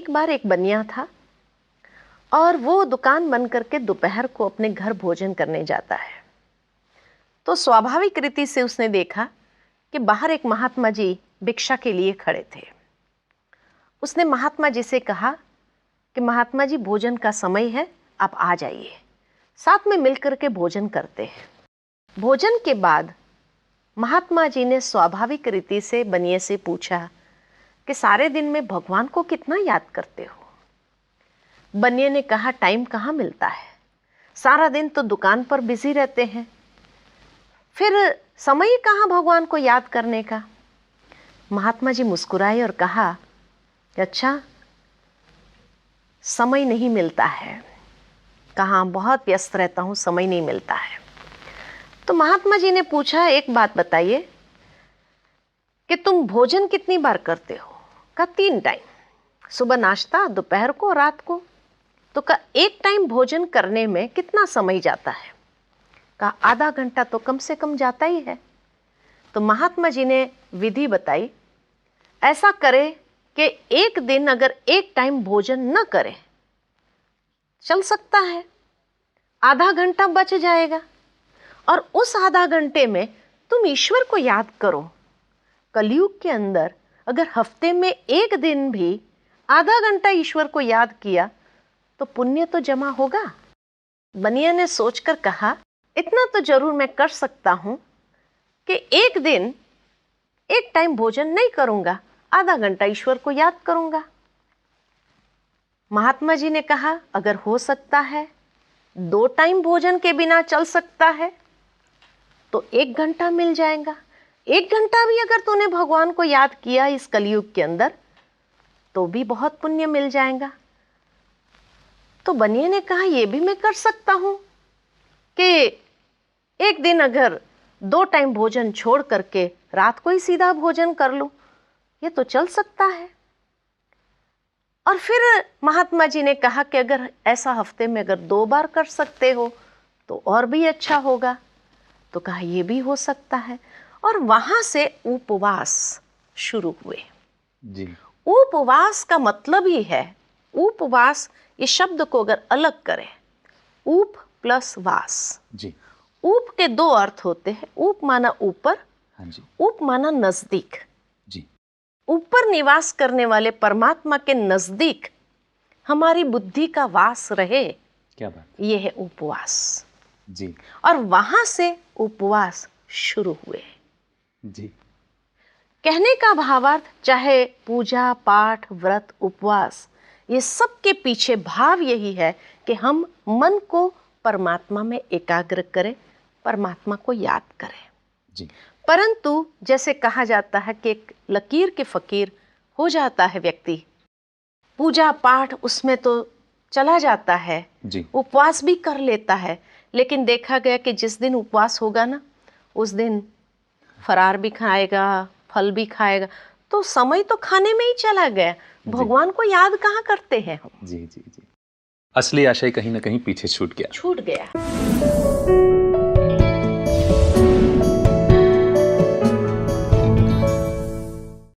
एक बार एक बनिया था और वो दुकान बंद करके दोपहर को अपने घर भोजन करने जाता है। तो स्वाभाविक रीति से उसने देखा कि बाहर एक महात्मा जी भिक्षा के लिए खड़े थे। उसने महात्मा जी से कहा कि महात्मा जी, भोजन का समय है, आप आ जाइए, साथ में मिलकर के भोजन करते हैं। भोजन के बाद महात्मा जी ने स्वाभाविक रीति से बनिए से पूछा कि सारे दिन में भगवान को कितना याद करते हो? बनिए ने कहा, टाइम कहाँ मिलता है, सारा दिन तो दुकान पर बिजी रहते हैं, फिर समय कहाँ भगवान को याद करने का। महात्मा जी मुस्कुराए और कहा, अच्छा, समय नहीं मिलता है, कहाँ, बहुत व्यस्त रहता हूँ, समय नहीं मिलता है। तो महात्मा जी ने पूछा, एक बात बताइए कि तुम भोजन कितनी बार करते हो? कहा, 3 टाइम, सुबह नाश्ता, दोपहर को, रात को। तो कहा, एक टाइम भोजन करने में कितना समय जाता है? कहा, आधा घंटा तो कम से कम जाता ही है। तो महात्मा जी ने विधि बताई, ऐसा करे कि एक दिन अगर एक टाइम भोजन न करे, चल सकता है, आधा घंटा बच जाएगा, और उस आधा घंटे में तुम ईश्वर को याद करो। कलयुग के अंदर अगर हफ्ते में एक दिन भी आधा घंटा ईश्वर को याद किया तो पुण्य तो जमा होगा। बनिया ने सोचकर कहा, इतना तो जरूर मैं कर सकता हूं कि एक दिन एक टाइम भोजन नहीं करूंगा, आधा घंटा ईश्वर को याद करूंगा। महात्मा जी ने कहा, अगर हो सकता है, 2 टाइम भोजन के बिना चल सकता है, तो 1 घंटा मिल जाएगा। 1 घंटा भी अगर तूने भगवान को याद किया इस कलयुग के अंदर, तो भी बहुत पुण्य मिल जाएगा। तो बनिए ने कहा, यह भी मैं कर सकता हूं कि एक दिन अगर 2 टाइम भोजन छोड़ करके रात को ही सीधा भोजन कर लूं, ये तो चल सकता है। और फिर महात्मा जी ने कहा कि अगर ऐसा हफ्ते में अगर 2 बार कर सकते हो तो और भी अच्छा होगा। तो कहा, यह भी हो सकता है। और वहां से उपवास शुरू हुए जी। उपवास का मतलब ही है, उपवास, ये शब्द को अगर अलग करें, उप प्लस वास जी। उप के 2 अर्थ होते हैं। उप माना ऊपर, हाँ जी। उप माना नजदीक। जी। ऊपर निवास करने वाले परमात्मा के नजदीक हमारी बुद्धि का वास रहे, क्या बात, ये है उपवास। जी। और वहां से उपवास शुरू हुए। जी। कहने का भावार्थ, चाहे पूजा पाठ, व्रत, उपवास, ये सब के पीछे भाव यही है कि हम मन को परमात्मा में एकाग्र करें, परमात्मा को याद करें। जी। परंतु जैसे कहा जाता है कि एक लकीर के फकीर हो जाता है व्यक्ति, पूजा पाठ उसमें तो चला जाता है, जी। उपवास भी कर लेता है, लेकिन देखा गया कि जिस दिन उपवास होगा ना, उस दिन फरार भी खाएगा, फल भी खाएगा, तो समय तो खाने में ही चला गया, भगवान को याद कहाँ करते हैं हम। जी जी जी, असली आशय कहीं ना कहीं पीछे छूट गया।